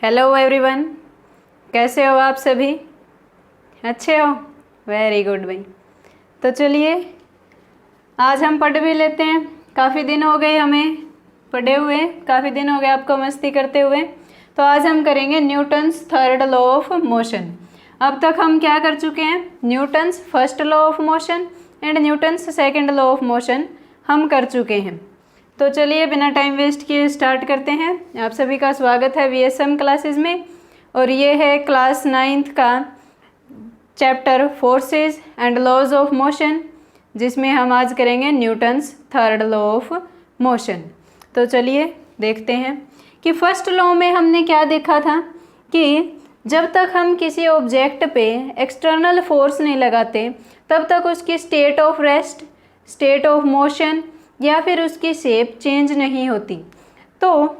Hello everyone, कैसे हो आप सभी? अच्छे हो? वेरी गुड भाई। तो चलिए आज हम पढ़ भी लेते हैं। काफ़ी दिन हो गए हमें पढ़े हुए, काफ़ी दिन हो गए आपको मस्ती करते हुए। तो आज हम करेंगे Newton's third law of motion. अब तक हम क्या कर चुके हैं? Newton's first law of motion and Newton's second law of motion हम कर चुके हैं। तो चलिए बिना टाइम वेस्ट किए स्टार्ट करते हैं। आप सभी का स्वागत है VSM क्लासेस में, और ये है क्लास 9th का chapter forces and laws of motion, जिसमें हम आज करेंगे Newton's third law of motion. तो चलिए देखते हैं कि फर्स्ट लॉ में हमने क्या देखा था कि जब तक हम किसी ऑब्जेक्ट पे एक्सटर्नल फोर्स नहीं लगाते तब तक उसकी state of rest, state of motion या फिर उसकी शेप चेंज नहीं होती। तो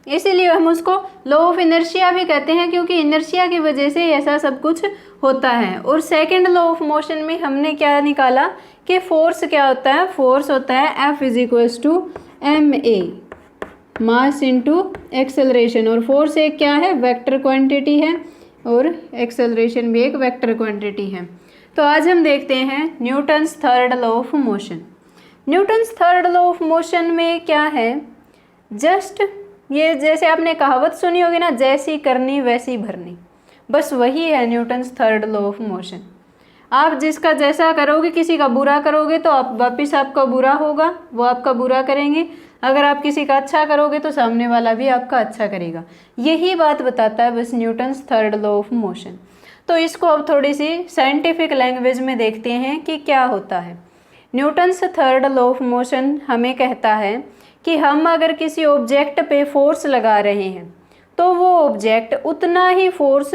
इसीलिए हम उसको लॉ ऑफ इनर्शिया भी कहते हैं, क्योंकि इनर्शिया की वजह से ऐसा सब कुछ होता है। और सेकंड लॉ ऑफ मोशन में हमने क्या निकाला कि फोर्स क्या होता है? फोर्स होता है F = ma, mass into acceleration. और फोर्स एक क्या है? वेक्टर क्वांटिटी है, और एक्सेलरेशन भी एक वेक्टर क्वांटिटी है। तो आज हम देखते हैं Newton's third law of motion. Newton's third law of motion में क्या है? जस्ट ये जैसे आपने कहावत सुनी होगी ना, जैसी करनी वैसी भरनी, बस वही है Newton's third law of motion. आप जिसका जैसा करोगे, किसी का बुरा करोगे तो आप वापिस आपका बुरा होगा, वो आपका बुरा करेंगे। अगर आप किसी का अच्छा करोगे तो सामने वाला भी आपका अच्छा करेगा। यही बात बताता है बस Newton's third law of motion. तो इसको अब थोड़ी सी साइंटिफिक लैंग्वेज में देखते हैं कि क्या होता है। Newton's third law of motion हमें कहता है कि हम अगर किसी ऑब्जेक्ट पे फोर्स लगा रहे हैं तो वो ऑब्जेक्ट उतना ही फोर्स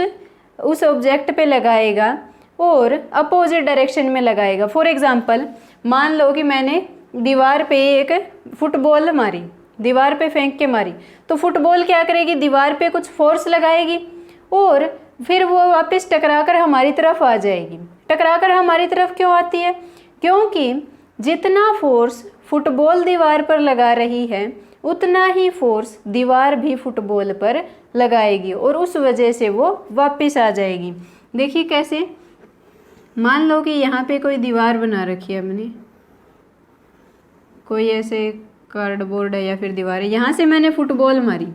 उस ऑब्जेक्ट पे लगाएगा और अपोजिट डायरेक्शन में लगाएगा। फॉर एग्जांपल, मान लो कि मैंने दीवार पे एक फुटबॉल मारी, दीवार पे फेंक के मारी, तो फुटबॉल क्या करेगी? दीवार पे कुछ फोर्स लगाएगी और फिर वो वापस टकराकर हमारी तरफ आ जाएगी। टकराकर हमारी तरफ क्यों आती है? क्योंकि जितना फोर्स फुटबॉल दीवार पर लगा रही है उतना ही फोर्स दीवार भी फुटबॉल पर लगाएगी, और उस वजह से वो वापस आ जाएगी। देखिए कैसे, मान लो कि यहाँ पे कोई दीवार बना रखी है हमने, कोई ऐसे कार्डबोर्ड है या फिर दीवार है, यहाँ से मैंने फुटबॉल मारी,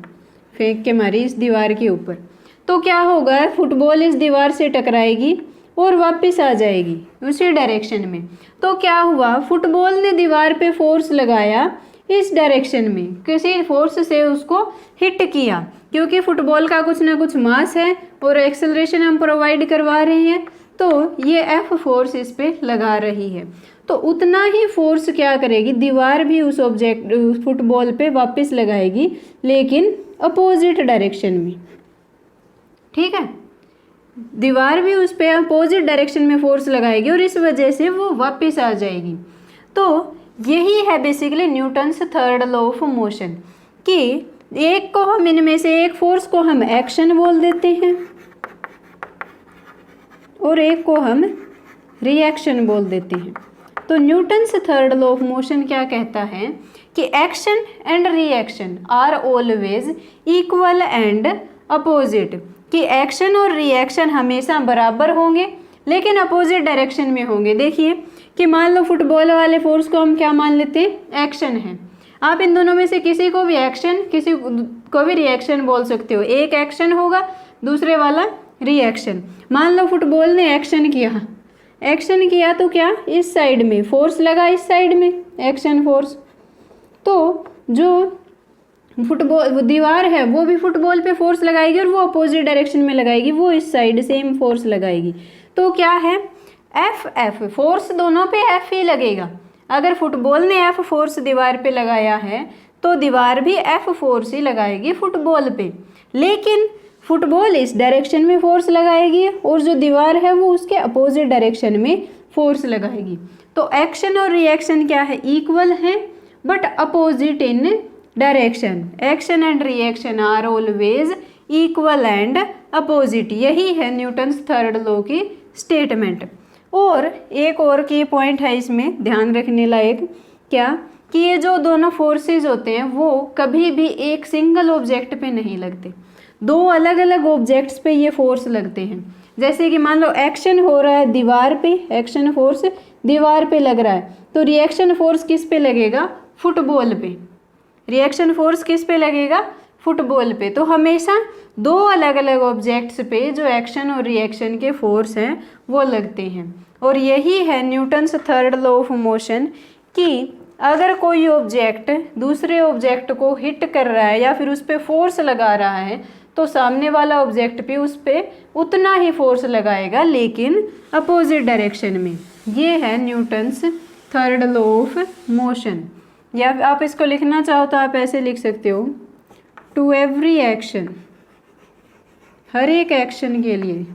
फेंक के मारी इस दीवार के ऊपर, तो क्या होगा? फुटबॉल इस दीवार से टकराएगी और वापस आ जाएगी उसी डायरेक्शन में। तो क्या हुआ? फुटबॉल ने दीवार पे फोर्स लगाया इस डायरेक्शन में, किसी फोर्स से उसको हिट किया, क्योंकि फुटबॉल का कुछ ना कुछ मास है और एक्सेलरेशन हम प्रोवाइड करवा रहे हैं, तो ये F फोर्स इस पे लगा रही है। तो उतना ही फोर्स क्या करेगी? दीवार भी उस ऑब्जेक्ट फुटबॉल पे वापस लगाएगी, लेकिन अपोजिट डायरेक्शन में। ठीक है, दीवार भी उस पर अपोजिट डायरेक्शन में फोर्स लगाएगी और इस वजह से वो वापस आ जाएगी। तो यही है basically Newton's third law of motion, कि एक को हम इनमें से एक फोर्स को हम एक्शन बोल देते हैं और एक को हम रिएक्शन बोल देते हैं। तो Newton's third law of motion क्या कहता है कि action and reaction are always equal and opposite, कि एक्शन और रिएक्शन हमेशा बराबर होंगे लेकिन अपोजिट डायरेक्शन में होंगे। देखिए कि मान लो फुटबॉल वाले फोर्स को हम क्या मान लेते हैं? एक्शन है। आप इन दोनों में से किसी को भी एक्शन, किसी को भी रिएक्शन बोल सकते हो। एक एक्शन होगा, दूसरे वाला रिएक्शन। मान लो फुटबॉल ने एक्शन किया, एक्शन किया तो क्या? इस साइड में फोर्स लगा, इस साइड में एक्शन फोर्स। तो जो फुटबॉल दीवार है वो भी फुटबॉल पे फोर्स लगाएगी और वो अपोजिट डायरेक्शन में लगाएगी, वो इस साइड सेम फोर्स लगाएगी। तो क्या है? F फोर्स दोनों पे F ही लगेगा। अगर फुटबॉल ने F फोर्स दीवार पे लगाया है तो दीवार भी F फोर्स ही लगाएगी फुटबॉल पे, लेकिन फुटबॉल इस डायरेक्शन में फोर्स लगाएगी और जो दीवार है वो उसके अपोजिट डायरेक्शन में फोर्स लगाएगी। तो एक्शन और रिएक्शन क्या है? इक्वल है but opposite in direction. Action and reaction are always equal and opposite. यही है न्यूटन्स थर्ड लॉ की स्टेटमेंट। और एक और की पॉइंट है इसमें ध्यान रखने लायक, क्या कि ये जो दोनों फोर्सेस होते हैं वो कभी भी एक सिंगल ऑब्जेक्ट पे नहीं लगते, दो अलग अलग ऑब्जेक्ट्स पे ये फोर्स लगते हैं। जैसे कि मान लो एक्शन हो रहा है दीवार पे, एक्शन फोर्स दीवार पे लग रहा है, तो रिएक्शन फोर्स किस पे लगेगा? फुटबॉल पे। रिएक्शन फोर्स किस पे लगेगा? फुटबॉल पे। तो हमेशा दो अलग अलग ऑब्जेक्ट्स पे जो एक्शन और रिएक्शन के फोर्स हैं वो लगते हैं। और यही है Newton's third law of motion कि अगर कोई ऑब्जेक्ट दूसरे ऑब्जेक्ट को हिट कर रहा है या फिर उस पर फोर्स लगा रहा है तो सामने वाला ऑब्जेक्ट भी उस पर उतना ही फोर्स लगाएगा, लेकिन अपोजिट डायरेक्शन में। ये है Newton's third law of motion. या आप इसको लिखना चाहो तो आप ऐसे लिख सकते हो, टू एवरी एक्शन, हर एक एक्शन के लिए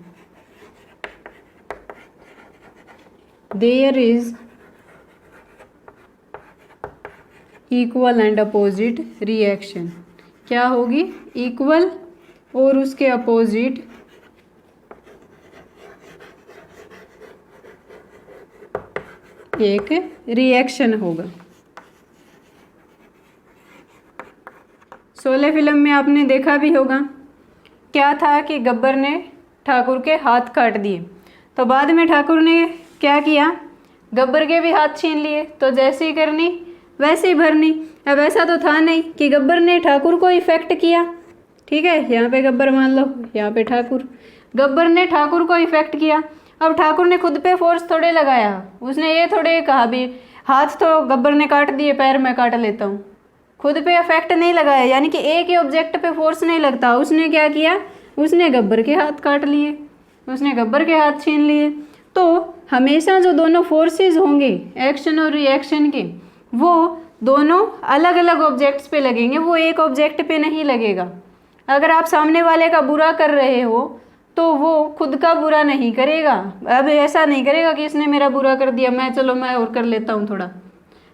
there is equal and opposite reaction. क्या होगी? इक्वल और उसके अपोजिट एक रिएक्शन होगा। शोले फिल्म में आपने देखा भी होगा, क्या था कि गब्बर ने ठाकुर के हाथ काट दिए, तो बाद में ठाकुर ने क्या किया? गब्बर के भी हाथ छीन लिए, तो जैसी करनी वैसे ही भरनी। अब ऐसा तो था नहीं कि गब्बर ने ठाकुर को इफेक्ट किया, ठीक है, यहाँ पे गब्बर मान लो, यहाँ पे ठाकुर, गब्बर ने ठाकुर को इफेक्ट किया। अब ठाकुर ने खुद पे फोर्स थोड़े लगाया, उसने ये थोड़े कहा भी हाथ तो गब्बर ने काट दिए, पैर मैं काट लेता हूँ, खुद पे इफेक्ट नहीं लगाया, यानी कि एक ही ऑब्जेक्ट पे फोर्स नहीं लगता। उसने क्या किया? उसने गब्बर के हाथ काट लिए, उसने गब्बर के हाथ छीन लिए। तो हमेशा जो दोनों फोर्सेस होंगे एक्शन और रिएक्शन के, वो दोनों अलग अलग ऑब्जेक्ट्स पे लगेंगे, वो एक ऑब्जेक्ट पे नहीं लगेगा। अगर आप सामने वाले का बुरा कर रहे हो तो वो खुद का बुरा नहीं करेगा। अब ऐसा नहीं करेगा कि इसने मेरा बुरा कर दिया, चलो मैं और कर लेता हूँ थोड़ा,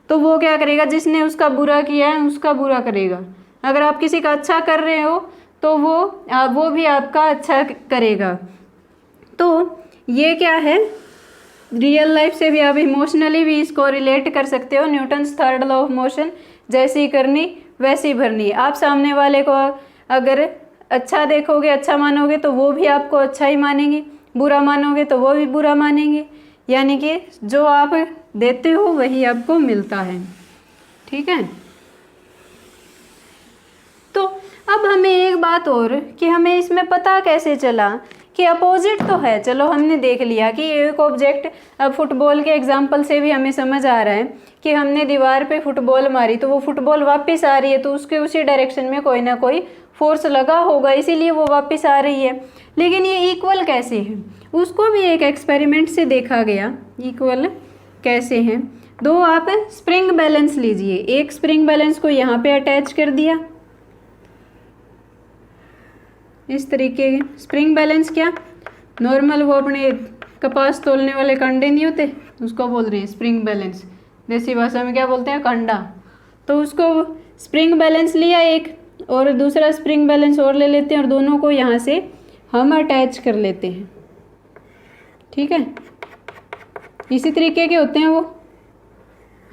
तो वो क्या करेगा? जिसने उसका बुरा किया है उसका बुरा करेगा। अगर आप किसी का अच्छा कर रहे हो तो वो भी आपका अच्छा करेगा। तो ये क्या है, रियल लाइफ से भी आप इमोशनली भी इसको रिलेट कर सकते हो। Newton's third law of motion, जैसी करनी वैसी भरनी। आप सामने वाले को अगर अच्छा देखोगे, अच्छा मानोगे तो वो भी आपको अच्छा ही मानेंगे, बुरा मानोगे तो वो भी बुरा मानेंगे। यानी कि जो आप देते हो वही आपको मिलता है, ठीक है। तो अब हमें एक बात और कि हमें इसमें पता कैसे चला कि अपोजिट तो है, चलो हमने देख लिया कि एक ऑब्जेक्ट, अब फुटबॉल के एग्जांपल से भी हमें समझ आ रहा है कि हमने दीवार पे फुटबॉल मारी तो वो फुटबॉल वापस आ रही है, तो उसके उसी डायरेक्शन में कोई ना कोई फोर्स लगा होगा, इसीलिए वो वापस आ रही है। लेकिन ये इक्वल कैसे है, उसको भी एक एक्सपेरिमेंट से देखा गया। इक्वल कैसे हैं? दो आप स्प्रिंग बैलेंस लीजिए, एक स्प्रिंग बैलेंस को यहाँ पे अटैच कर दिया इस तरीके के। स्प्रिंग बैलेंस क्या? नॉर्मल वो अपने कपास तोलने वाले कंडे नहीं होते, उसको बोल रहे हैं स्प्रिंग बैलेंस, देसी भाषा में क्या बोलते हैं? कंडा। तो उसको स्प्रिंग बैलेंस लिया एक, और दूसरा स्प्रिंग बैलेंस और ले लेते हैं और दोनों को यहाँ से हम अटैच कर लेते हैं, ठीक है। इसी तरीके के होते हैं वो,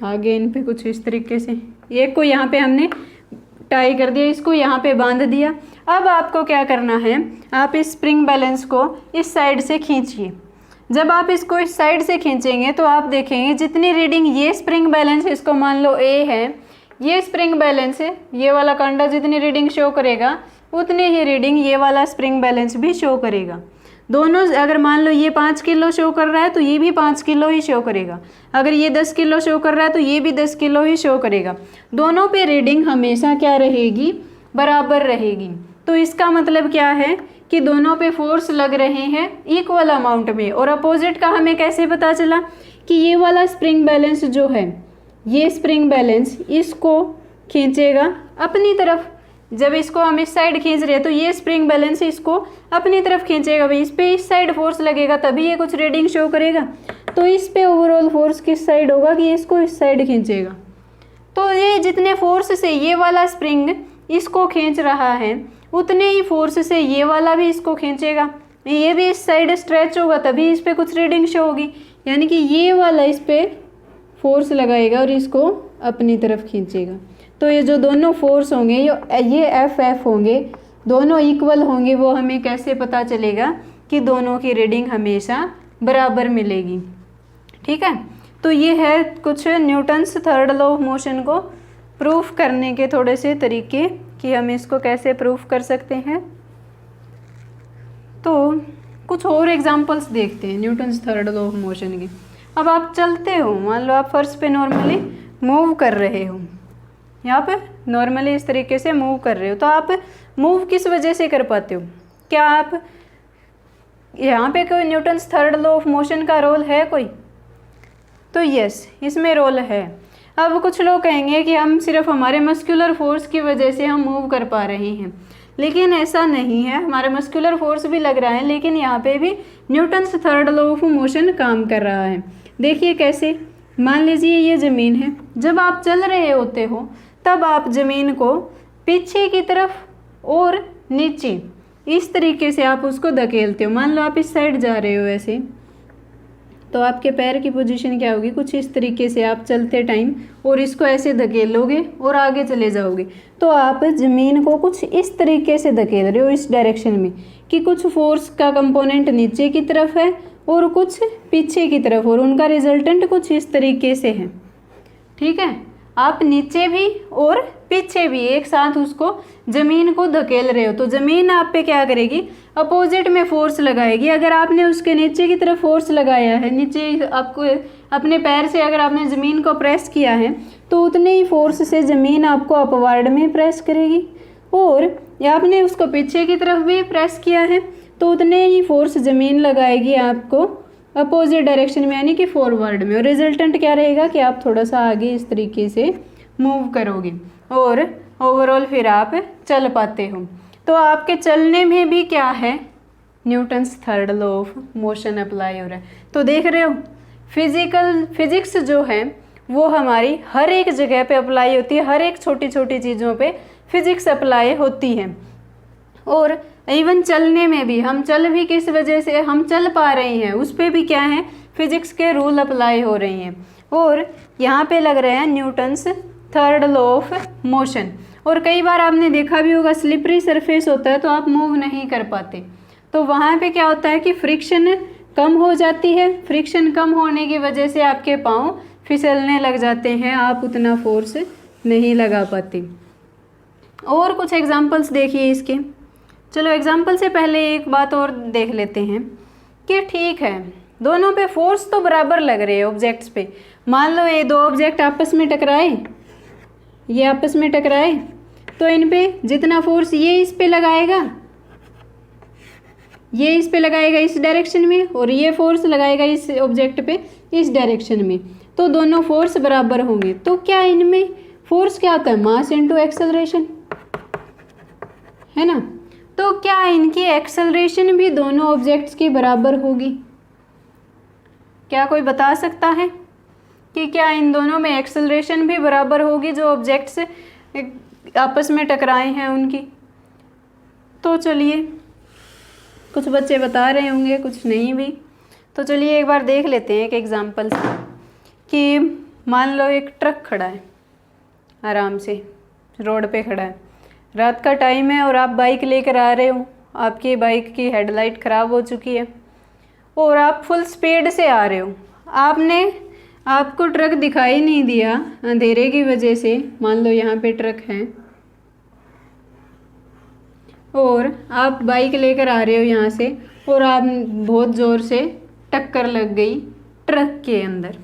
आगे इन पे कुछ इस तरीके से, एक को यहाँ पे हमने टाई कर दिया, इसको यहाँ पे बांध दिया। अब आपको क्या करना है, आप इस स्प्रिंग बैलेंस को इस साइड से खींचिए। जब आप इसको इस साइड से खींचेंगे तो आप देखेंगे जितनी रीडिंग ये स्प्रिंग बैलेंस, इसको मान लो ए है, ये स्प्रिंग बैलेंस है, ये वाला कंडा जितनी रीडिंग शो करेगा उतनी ही रीडिंग ये वाला स्प्रिंग बैलेंस भी शो करेगा। दोनों, अगर मान लो ये 5 किलो शो कर रहा है तो ये भी 5 किलो ही शो करेगा, अगर ये 10 किलो शो कर रहा है तो ये भी 10 किलो ही शो करेगा। दोनों पे रीडिंग हमेशा क्या रहेगी? बराबर रहेगी। तो इसका मतलब क्या है कि दोनों पे फोर्स लग रहे हैं इक्वल अमाउंट में। और अपोजिट का हमें कैसे पता चला कि ये वाला स्प्रिंग बैलेंस जो है, ये स्प्रिंग बैलेंस इसको खींचेगा अपनी तरफ। जब इसको हम इस साइड खींच रहे हैं तो ये स्प्रिंग बैलेंस इसको अपनी तरफ खींचेगा, भाई इस पे इस साइड फोर्स लगेगा तभी ये कुछ रीडिंग शो करेगा। तो इस पे ओवरऑल फोर्स किस साइड होगा कि इसको इस साइड खींचेगा। तो ये जितने फोर्स से ये वाला स्प्रिंग इसको खींच रहा है उतने ही फोर्स से ये वाला भी इसको खींचेगा, ये भी इस साइड स्ट्रेच होगा तभी इस पे कुछ रीडिंग शो होगी। यानी कि ये वाला इस पे फोर्स लगाएगा और इसको अपनी तरफ खींचेगा। तो ये जो दोनों फोर्स होंगे ये एफ एफ होंगे, दोनों इक्वल होंगे। वो हमें कैसे पता चलेगा कि दोनों की रीडिंग हमेशा बराबर मिलेगी। ठीक है, तो ये है कुछ Newton's third law of motion को प्रूफ करने के थोड़े से तरीके कि हम इसको कैसे प्रूफ कर सकते हैं। तो कुछ और एग्जांपल्स देखते हैं Newton's third law of motion की। अब आप चलते हो, मान लो आप फर्श पे नॉर्मली मूव कर रहे हो, यहाँ पे नॉर्मली इस तरीके से मूव कर रहे हो, तो आप मूव किस वजह से कर पाते हो? क्या आप यहाँ पे कोई Newton's third law of motion का रोल है कोई? तो यस, इसमें रोल है। अब कुछ लोग कहेंगे कि हम सिर्फ हमारे मस्कुलर फोर्स की वजह से हम मूव कर पा रहे हैं, लेकिन ऐसा नहीं है। हमारा मस्कुलर फोर्स भी लग रहा है, लेकिन यहाँ पे भी Newton's third law of motion काम कर रहा है। देखिए कैसे, मान लीजिए ये ज़मीन है, जब आप चल रहे होते हो तब आप ज़मीन को पीछे की तरफ और नीचे इस तरीके से आप उसको धकेलते हो। मान लो आप इस साइड जा रहे हो ऐसे, तो आपके पैर की पोजीशन क्या होगी? कुछ इस तरीके से आप चलते टाइम और इसको ऐसे धकेलोगे और आगे चले जाओगे, तो आप ज़मीन को कुछ इस तरीके से धकेल रहे हो इस डायरेक्शन में कि कुछ फोर्स का कंपोनेंट नीचे की तरफ है और कुछ पीछे की तरफ, और उनका रिजल्टेंट कुछ इस तरीके से है। ठीक है, आप नीचे भी और पीछे भी एक साथ उसको ज़मीन को धकेल रहे हो, तो ज़मीन आप पे क्या करेगी? अपोजिट में फोर्स लगाएगी। अगर आपने उसके नीचे की तरफ फोर्स लगाया है, नीचे आपको अपने पैर से अगर आपने ज़मीन को प्रेस किया है, तो उतने ही फोर्स से ज़मीन आपको अपवर्ड में प्रेस करेगी, और आपने उसको पीछे की तरफ भी प्रेस किया है तो उतने ही फोर्स ज़मीन लगाएगी आपको अपोजिट डायरेक्शन में, यानी कि फॉरवर्ड में। और रिजल्टेंट क्या रहेगा कि आप थोड़ा सा आगे इस तरीके से मूव करोगे और ओवरऑल फिर आप चल पाते हो। तो आपके चलने में भी क्या है? Newton's third law of motion apply हो रहा है। तो देख रहे हो, फिजिक्स जो है वो हमारी हर एक जगह पे अप्लाई होती है, हर एक छोटी छोटी चीज़ों पे फिजिक्स अप्लाई होती है। और इवन चलने में भी, हम चल भी किस वजह से हम चल पा रहे हैं, उस पर भी क्या है? फिजिक्स के रूल अप्लाई हो रही हैं। और यहाँ पे लग रहे हैं Newton's third law of motion. और कई बार आपने देखा भी होगा, स्लिपरी सरफेस होता है तो आप मूव नहीं कर पाते, तो वहाँ पे क्या होता है कि फ्रिक्शन कम हो जाती है। फ्रिक्शन कम होने की वजह से आपके पाँव फिसलने लग जाते हैं, आप उतना फोर्स नहीं लगा पाते। और कुछ एग्जांपल्स देखिए इसके। चलो एग्जाम्पल से पहले एक बात और देख लेते हैं कि ठीक है, दोनों पे फोर्स तो बराबर लग रहे हैं ऑब्जेक्ट्स पे। मान लो ये दो ऑब्जेक्ट आपस में टकराए, ये आपस में टकराए, तो इन पे जितना फोर्स ये इस पे लगाएगा, ये इस पे लगाएगा इस डायरेक्शन में, और ये फोर्स लगाएगा इस ऑब्जेक्ट पे इस डायरेक्शन में, तो दोनों फोर्स बराबर होंगे। तो क्या इनमें फोर्स क्या होता है? मास इनटू एक्सेलरेशन, है ना? तो क्या इनकी एक्सेलरेशन भी दोनों ऑब्जेक्ट्स की बराबर होगी? क्या कोई बता सकता है कि क्या इन दोनों में एक्सेलरेशन भी बराबर होगी जो ऑब्जेक्ट्स आपस में टकराए हैं उनकी? तो चलिए, कुछ बच्चे बता रहे होंगे, कुछ नहीं भी। तो चलिए एक बार देख लेते हैं एक एग्जांपल से कि मान लो एक ट्रक खड़ा है, आराम से रोड पे खड़ा है, रात का टाइम है और आप बाइक लेकर आ रहे हो, आपकी बाइक की हेडलाइट ख़राब हो चुकी है और आप फुल स्पीड से आ रहे हो। आपको ट्रक दिखाई नहीं दिया अंधेरे की वजह से, मान लो यहाँ पे ट्रक है और आप बाइक लेकर आ रहे हो यहाँ से, और आप बहुत ज़ोर से टक्कर लग गई ट्रक के अंदर।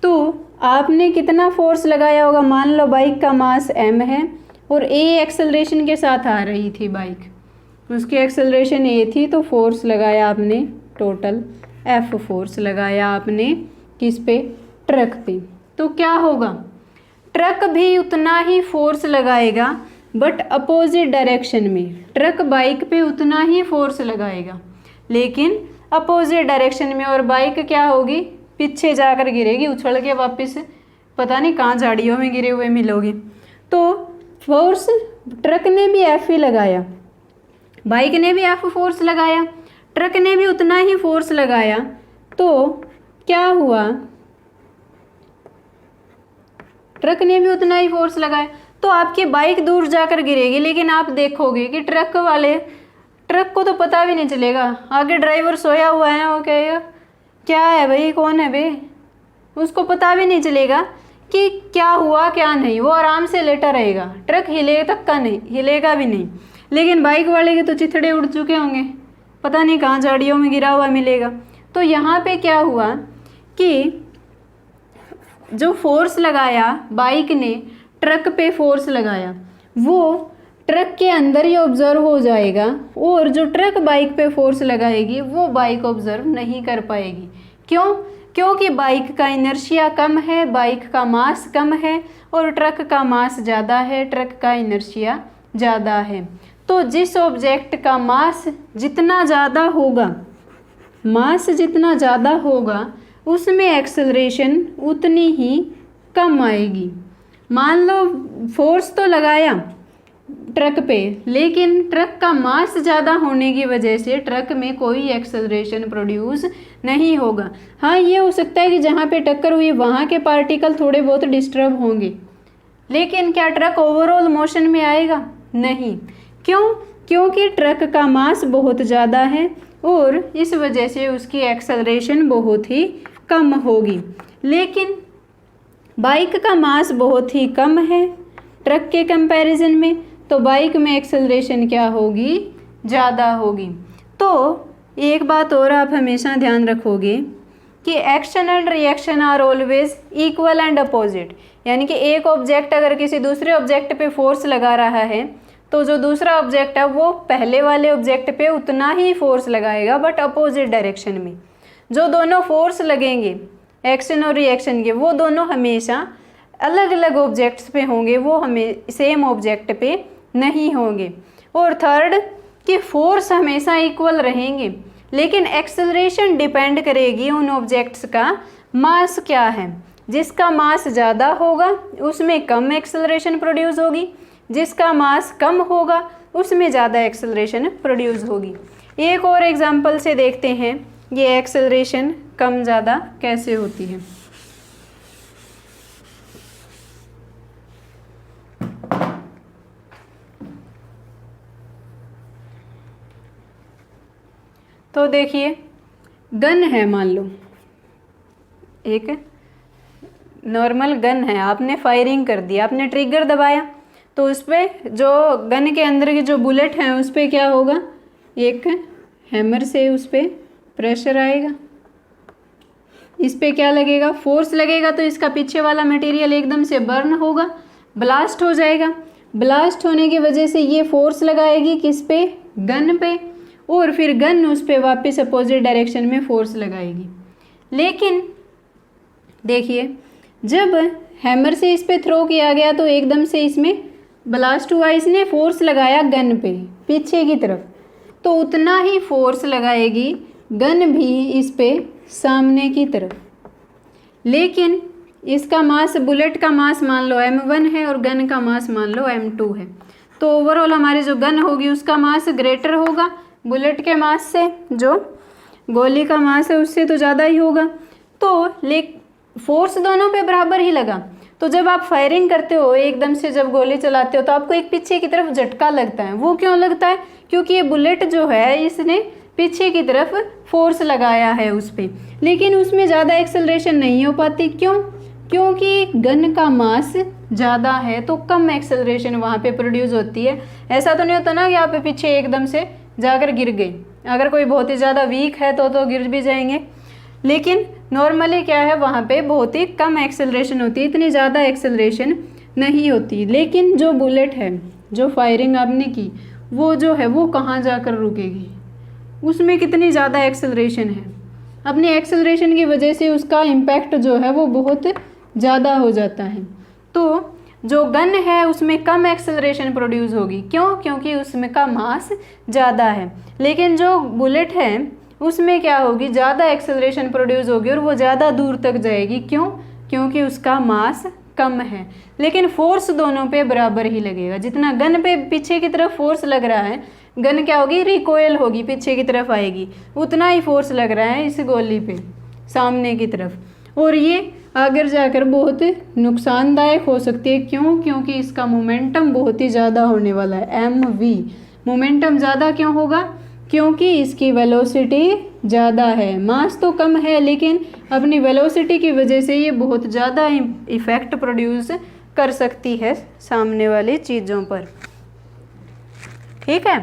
तो आपने कितना फोर्स लगाया होगा? मान लो बाइक का मास m है और a एक्सेलरेशन के साथ आ रही थी बाइक, उसकी एक्सेलरेशन a थी, तो फोर्स लगाया आपने टोटल F फोर्स लगाया आपने किस पे? ट्रक पे। तो क्या होगा? ट्रक भी उतना ही फोर्स लगाएगा बट अपोजिट डायरेक्शन में। ट्रक बाइक पे उतना ही फोर्स लगाएगा लेकिन अपोजिट डायरेक्शन में, और बाइक क्या होगी? पीछे जाकर गिरेगी, उछल के वापस पता नहीं कहाँ झाड़ियों में गिरे हुए मिलोगे। तो फोर्स ट्रक ने भी F ही लगाया, बाइक ने भी F फोर्स लगाया, ट्रक ने भी उतना ही फोर्स लगाया। तो क्या हुआ? ट्रक ने भी उतना ही फोर्स लगाया, तो आपकी बाइक दूर जाकर गिरेगी। लेकिन आप देखोगे कि ट्रक को तो पता भी नहीं चलेगा, आगे ड्राइवर सोया हुआ है, वो कहेगा क्या है भाई, कौन है भाई, उसको पता भी नहीं चलेगा कि क्या हुआ क्या नहीं, वो आराम से लेटा रहेगा, ट्रक हिले तक का नहीं, हिलेगा भी नहीं। लेकिन बाइक वाले के तो चिथड़े उड़ चुके होंगे, पता नहीं कहाँ झाड़ियों में गिरा हुआ मिलेगा। तो यहाँ पे क्या हुआ कि जो फोर्स लगाया बाइक ने, ट्रक पे फोर्स लगाया, वो ट्रक के अंदर ही ऑब्जर्व हो जाएगा, और जो ट्रक बाइक पे फोर्स लगाएगी वो बाइक ऑब्जर्व नहीं कर पाएगी। क्यों? क्योंकि बाइक का इनर्शिया कम है, बाइक का मास कम है, और ट्रक का मास ज़्यादा है, ट्रक का इनर्शिया ज़्यादा है। तो जिस ऑब्जेक्ट का मास जितना ज़्यादा होगा, उसमें एक्सेलरेशन उतनी ही कम आएगी। मान लो फोर्स तो लगाया ट्रक पे, लेकिन ट्रक का मास ज़्यादा होने की वजह से ट्रक में कोई एक्सेलरेशन प्रोड्यूस नहीं होगा। हाँ, ये हो सकता है कि जहाँ पे टक्कर हुई वहाँ के पार्टिकल थोड़े बहुत डिस्टर्ब होंगे, लेकिन क्या ट्रक ओवरऑल मोशन में आएगा? नहीं। क्यों? क्योंकि ट्रक का मास बहुत ज़्यादा है और इस वजह से उसकी एक्सेलरेशन बहुत ही कम होगी। लेकिन बाइक का मास बहुत ही कम है ट्रक के कंपैरिजन में, तो बाइक में एक्सेलरेशन क्या होगी? ज़्यादा होगी। तो एक बात और आप हमेशा ध्यान रखोगे कि action and reaction are always equal and opposite. यानी कि एक ऑब्जेक्ट अगर किसी दूसरे ऑब्जेक्ट पे फोर्स लगा रहा है, तो जो दूसरा ऑब्जेक्ट है वो पहले वाले ऑब्जेक्ट पे उतना ही फोर्स लगाएगा, बट अपोजिट डायरेक्शन में। जो दोनों फोर्स लगेंगे एक्शन और रिएक्शन के, वो दोनों हमेशा अलग अलग ऑब्जेक्ट्स पे होंगे, वो हमें सेम ऑब्जेक्ट पे नहीं होंगे। और थर्ड कि फोर्स हमेशा इक्वल रहेंगे, लेकिन एक्सेलरेशन डिपेंड करेगी उन ऑब्जेक्ट्स का मास क्या है। जिसका मास ज़्यादा होगा उसमें कम एक्सेलरेशन प्रोड्यूस होगी, जिसका मास कम होगा उसमें ज़्यादा एक्सेलरेशन प्रोड्यूस होगी। एक और एग्जांपल से देखते हैं ये एक्सेलरेशन कम ज़्यादा कैसे होती है। तो देखिए, गन है, मान लो एक नॉर्मल गन है, आपने फायरिंग कर दी, आपने ट्रिगर दबाया, तो उस पर जो गन के अंदर की जो बुलेट है उस पर क्या होगा? एक हैमर से उस पर प्रेशर आएगा, इस पे क्या लगेगा? फोर्स लगेगा, तो इसका पीछे वाला मटेरियल एकदम से बर्न होगा, ब्लास्ट हो जाएगा। ब्लास्ट होने की वजह से ये फोर्स लगाएगी किस पे? गन पे, और फिर गन उस पे वापस अपोजिट डायरेक्शन में फोर्स लगाएगी। लेकिन देखिए, जब हैमर से इस पे थ्रो किया गया तो एकदम से इसमें ब्लास्ट हुआ, इसने फोर्स लगाया गन पे पीछे की तरफ, तो उतना ही फोर्स लगाएगी गन भी इस पे सामने की तरफ। लेकिन इसका मास, बुलेट का मास मान लो m1 है और गन का मास मान लो m2 है, तो ओवरऑल हमारी जो गन होगी उसका मास ग्रेटर होगा बुलेट के मास से, जो गोली का मास है उससे तो ज़्यादा ही होगा। तो फोर्स दोनों पे बराबर ही लगा। तो जब आप फायरिंग करते हो, एकदम से जब गोली चलाते हो, तो आपको एक पीछे की तरफ झटका लगता है। वो क्यों लगता है? क्योंकि ये बुलेट जो है इसने पीछे की तरफ फोर्स लगाया है उस पर, लेकिन उसमें ज़्यादा एक्सेलरेशन नहीं हो पाती। क्यों? क्योंकि गन का मास ज़्यादा है, तो कम एक्सेलरेशन वहाँ पे प्रोड्यूस होती है। ऐसा तो नहीं होता ना कि आप पीछे एकदम से जाकर गिर गए, अगर कोई बहुत ही ज़्यादा वीक है तो गिर भी जाएंगे, लेकिन नॉर्मली क्या है वहाँ पे बहुत ही कम एक्सेलरेशन होती है, इतनी ज़्यादा एक्सेलरेशन नहीं होती। लेकिन जो बुलेट है, जो फायरिंग आपने की, वो जो है वो कहाँ जाकर रुकेगी? उसमें कितनी ज़्यादा एक्सेलरेशन है, अपनी एक्सेलरेशन की वजह से उसका इम्पैक्ट जो है वो बहुत ज़्यादा हो जाता है। तो जो गन है उसमें कम एक्सेलरेशन प्रोड्यूस होगी। क्यों? क्योंकि उसमें का मास ज़्यादा है। लेकिन जो बुलेट है उसमें क्या होगी? ज़्यादा एक्सेलरेशन प्रोड्यूस होगी और वो ज़्यादा दूर तक जाएगी। क्यों? क्योंकि उसका मास कम है। लेकिन फोर्स दोनों पे बराबर ही लगेगा। जितना गन पे पीछे की तरफ फोर्स लग रहा है, गन क्या होगी? रिकॉयल होगी, पीछे की तरफ आएगी, उतना ही फोर्स लग रहा है इस गोली पे सामने की तरफ। और ये आगे जाकर बहुत नुकसानदायक हो सकती है। क्यों? क्योंकि इसका मोमेंटम बहुत ही ज़्यादा होने वाला है। mv मोमेंटम ज़्यादा क्यों होगा? क्योंकि इसकी वेलोसिटी ज़्यादा है। मास तो कम है लेकिन अपनी वेलोसिटी की वजह से ये बहुत ज़्यादा इफ़ेक्ट प्रोड्यूस कर सकती है सामने वाली चीज़ों पर। ठीक है,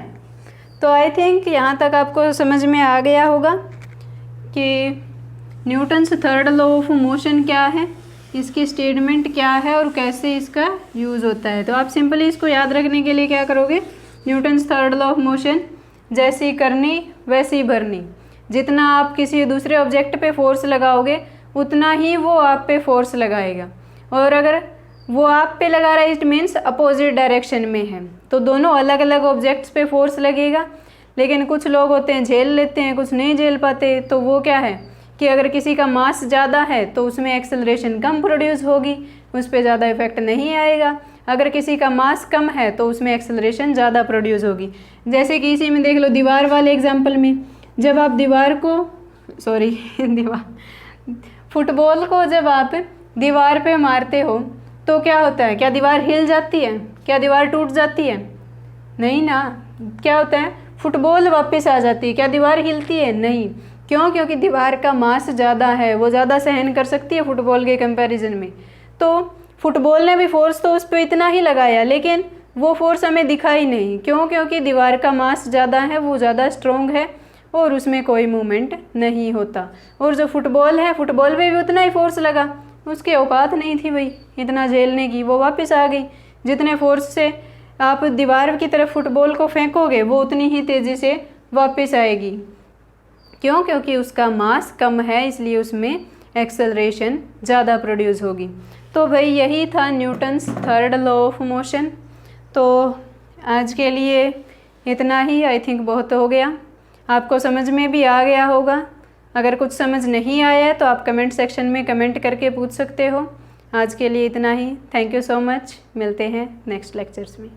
तो आई थिंक यहाँ तक आपको समझ में आ गया होगा कि Newton's third law of motion क्या है, इसकी स्टेटमेंट क्या है और कैसे इसका यूज़ होता है। तो आप सिंपली इसको याद रखने के लिए क्या करोगे, Newton's third law of motion, जैसी करनी वैसी भरनी। जितना आप किसी दूसरे ऑब्जेक्ट पे फोर्स लगाओगे उतना ही वो आप पे फोर्स लगाएगा, और अगर वो आप पे लगा रहा है इट मीन्स अपोजिट डायरेक्शन में है, तो दोनों अलग अलग ऑब्जेक्ट्स पे फोर्स लगेगा। लेकिन कुछ लोग होते हैं झेल लेते हैं, कुछ नहीं झेल पाते। तो वो क्या है कि अगर किसी का मास ज़्यादा है तो उसमें एक्सेलरेशन कम प्रोड्यूस होगी, उस पर ज़्यादा इफेक्ट नहीं आएगा। अगर किसी का मास कम है तो उसमें एक्सेलरेशन ज़्यादा प्रोड्यूस होगी। जैसे कि इसी में देख लो, दीवार वाले एग्जाम्पल में, जब आप दीवार को फुटबॉल को जब आप दीवार पे मारते हो तो क्या होता है? क्या दीवार हिल जाती है? क्या दीवार टूट जाती है? नहीं ना। क्या होता है? फुटबॉल वापस आ जाती है। क्या दीवार हिलती है? नहीं। क्यों? क्योंकि दीवार का मास ज़्यादा है, वो ज़्यादा सहन कर सकती है फुटबॉल के कंपैरिजन में। तो फुटबॉल ने भी फोर्स तो उस पर इतना ही लगाया, लेकिन वो फोर्स हमें दिखा ही नहीं। क्यों? क्योंकि दीवार का मास ज़्यादा है, वो ज़्यादा स्ट्रॉन्ग है और उसमें कोई मूवमेंट नहीं होता। और जो फुटबॉल है, फुटबॉल पे भी उतना ही फोर्स लगा, उसकी औकात नहीं थी भाई इतना झेलने की, वो वापस आ गई। जितने फोर्स से आप दीवार की तरफ फुटबॉल को फेंकोगे वो उतनी ही तेज़ी से वापस आएगी। क्यों? क्योंकि उसका मास कम है, इसलिए उसमें एक्सेलरेशन ज़्यादा प्रोड्यूस होगी। तो भाई यही था Newton's third law of motion. तो आज के लिए इतना ही, आई थिंक बहुत हो गया, आपको समझ में भी आ गया होगा। अगर कुछ समझ नहीं आया है तो आप कमेंट सेक्शन में कमेंट करके पूछ सकते हो। आज के लिए इतना ही। Thank you so much. मिलते हैं नेक्स्ट लेक्चर्स में।